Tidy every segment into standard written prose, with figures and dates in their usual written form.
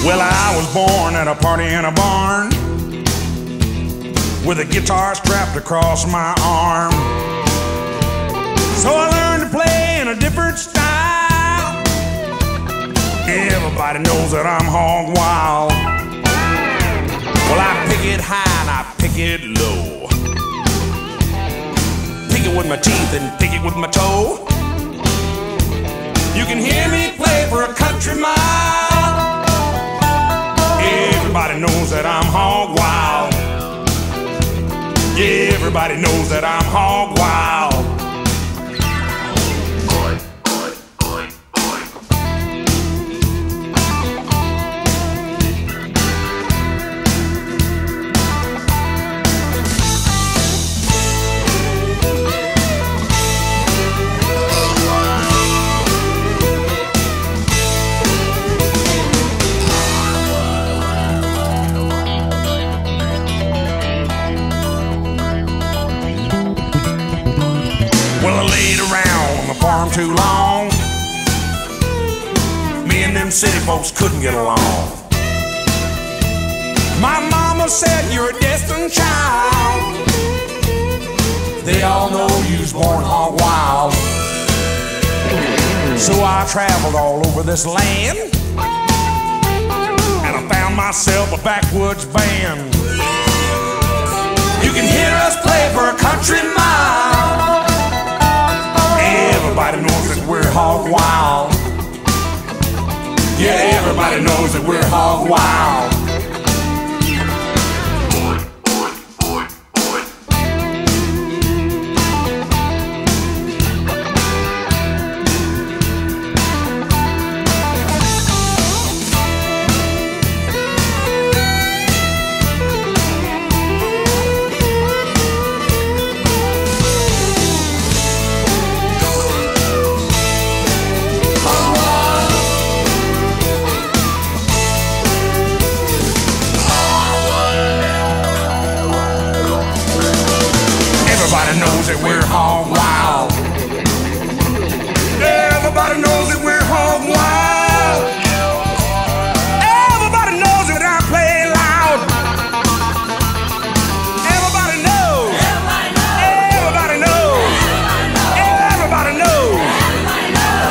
Well, I was born at a party in a barn with a guitar strapped across my arm. So I learned to play in a different style. Everybody knows that I'm hog wild. Well, I pick it high and I pick it low. Pick it with my teeth and pick it with my toe. You can hear me play for a country mile. Everybody knows that I'm hog wild. Yeah, everybody knows that I'm hog wild. Well, I laid around on the farm too long. Me and them city folks couldn't get along. My mama said you're a destined child. They all know you was born hog wild. So I traveled all over this land, and I found myself a backwoods band. You can hear us play for a country mile. Everybody knows that we're hog wild. Yeah, everybody knows that we're hog wild. Everybody knows that we're hog wild. Everybody knows that we're hog wild. Everybody knows that I play loud. Everybody knows. Everybody knows. Everybody knows.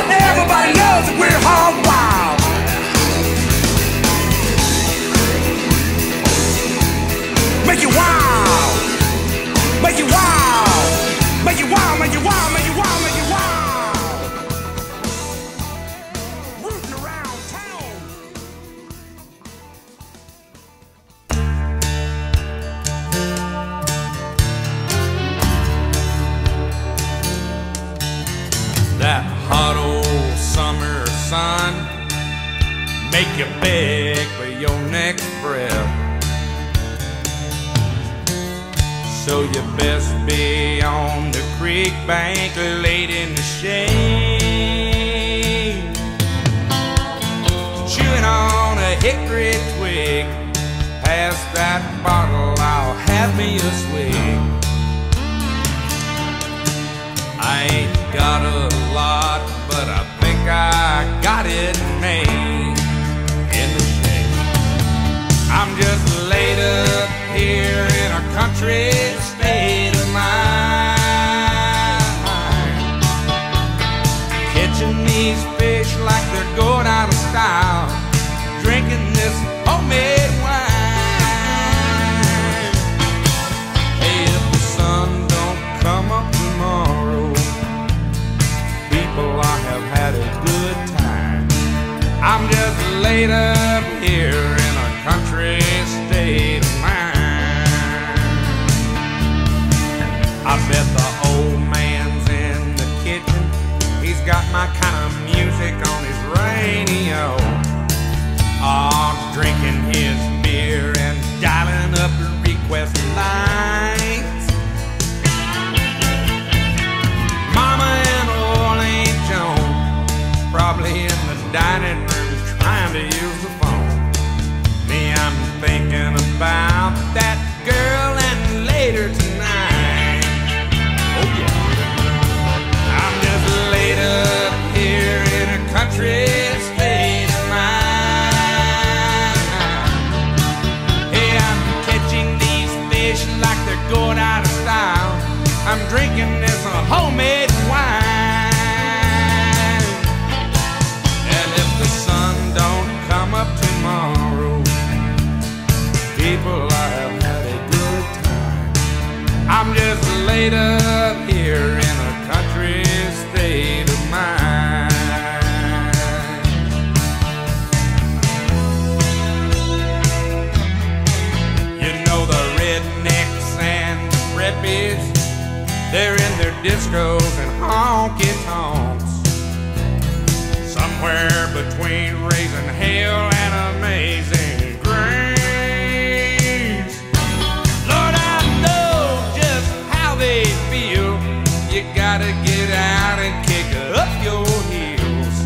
Everybody knows that we're hog wild. Make it wild. Make it wild. Make it wild, make it wild, make it wild, make it wild. Rooting around town. That hot old summer sun make you beg for your next breath. So you best be on the creek bank laid in the shade, chewing on a hickory twig. Pass that bottle, I'll have me a swig. I ain't got a lot, but I think I got it made in the shade. I'm just laid up here in a country state of mind, catching these fish like they're going out of style, drinking this homemade wine. Hey, if the sun don't come up tomorrow, people, I have had a good time. I'm just laid up here in a country state of mind. I bet the old man's in the kitchen. He's got my kind of music on his radio. Oh, drinking his beer and dialing up the conquest lines. Mama and old Aunt Joan probably in the dining room trying to use the phone. Me, I'm thinking about that girl and later tonight. Oh yeah. I'm just laid up here in a country state of mind. Hey, I'm catching these fish like they're going out of style. I'm drinking this homemade wine. And if the sun don't come up tomorrow, people, I have had a good time. I'm just laid up here in a country state of mind. You know the rednecks and the preppies, they're in their discos and honky-tonks, somewhere between raising hell and amazing grace. Lord, I know just how they feel. You gotta get out and kick up your heels.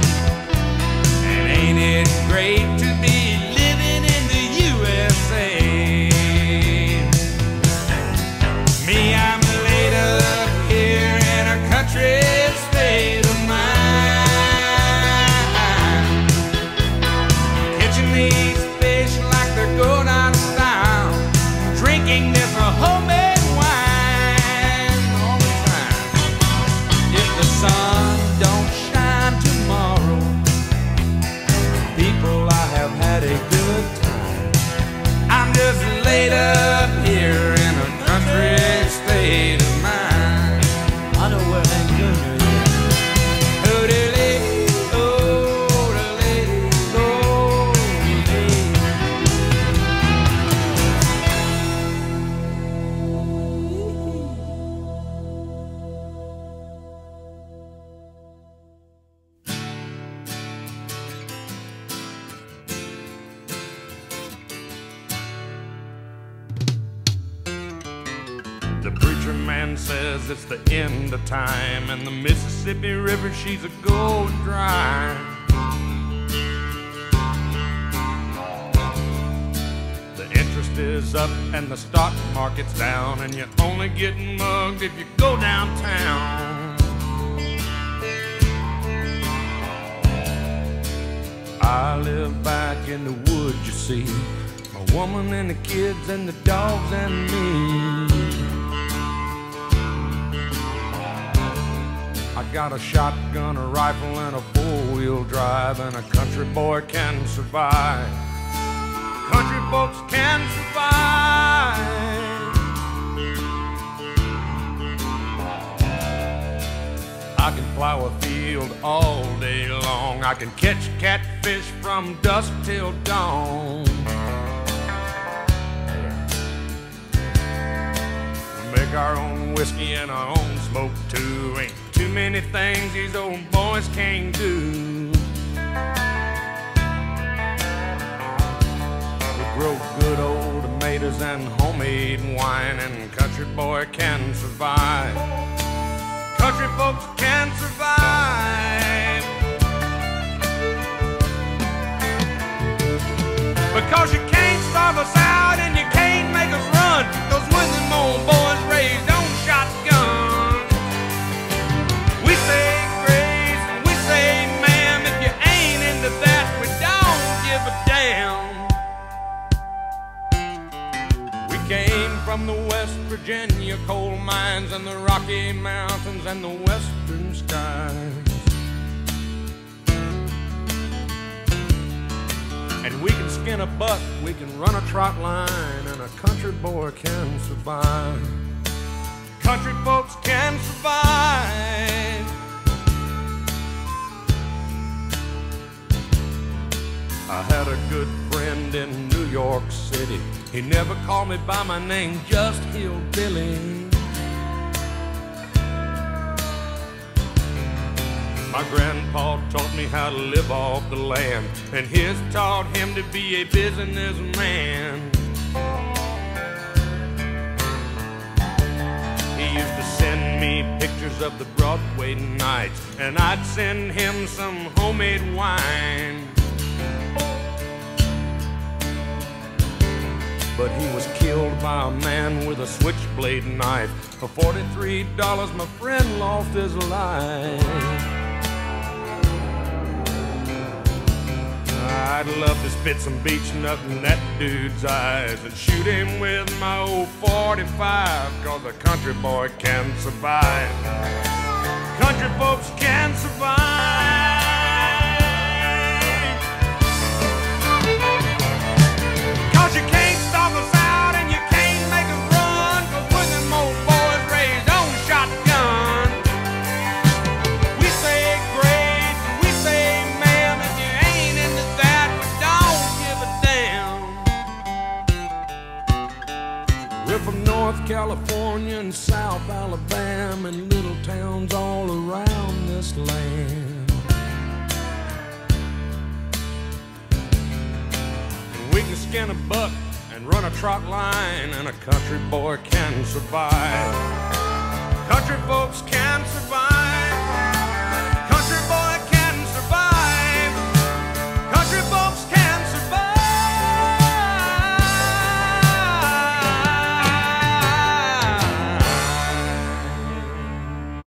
And ain't it great to be living in the USA? Me, I'm laid up here in a country state of mind, catching these fish like they're going out of style, drinking this homemade wine all the time. If the sun don't shine tomorrow, people, I have had a good time. I'm just laid up here in a country state of mind. I know where Hank Jr. is. The preacher man says it's the end of time, and the Mississippi River, she's a going dry. The interest is up and the stock market's down, and you're only getting mugged if you go downtown. I live back in the woods, you see, my woman and the kids and the dogs and me. I got a shotgun, a rifle, and a four-wheel drive, and a country boy can survive. Country folks can survive. I can plow a field all day long. I can catch catfish from dusk till dawn. Make our own whiskey and our own smoke too. Ain't too many things these old boys can't do. We grow good old tomatoes and homemade wine, and country boy can survive. Country folks can survive. Because you can't starve us out and you can't make us run. Those William old boys raised on shotguns. We say grace and we say ma'am. If you ain't into that, we don't give a damn. We came from the West Virginia coal mines and the Rocky Mountains and the western skies. And we can skin a buck, we can run a trot line, and a country boy can survive. Country folks can survive. I had a good friend in New York City. He never called me by my name, just Hillbilly. My grandpa taught me how to live off the land, and his taught him to be a businessman. of the Broadway nights, and I'd send him some homemade wine. But he was killed by a man with a switchblade knife. For $43, my friend lost his life. I'd love to spit some beach nut in that dude's eyes and shoot him with my old 45, 'cause a country boy can survive. Country folks can survive. 'Cause you can't stop us out and you can't make us run, 'cause we're them old boys raised on shotgun. We say grace and we say ma'am, if you ain't into that, we don't give a damn. We're from North California and South Alabama and little towns all around this land. We can skin a buck and run a trot line, and a country boy can survive. Country folks can survive.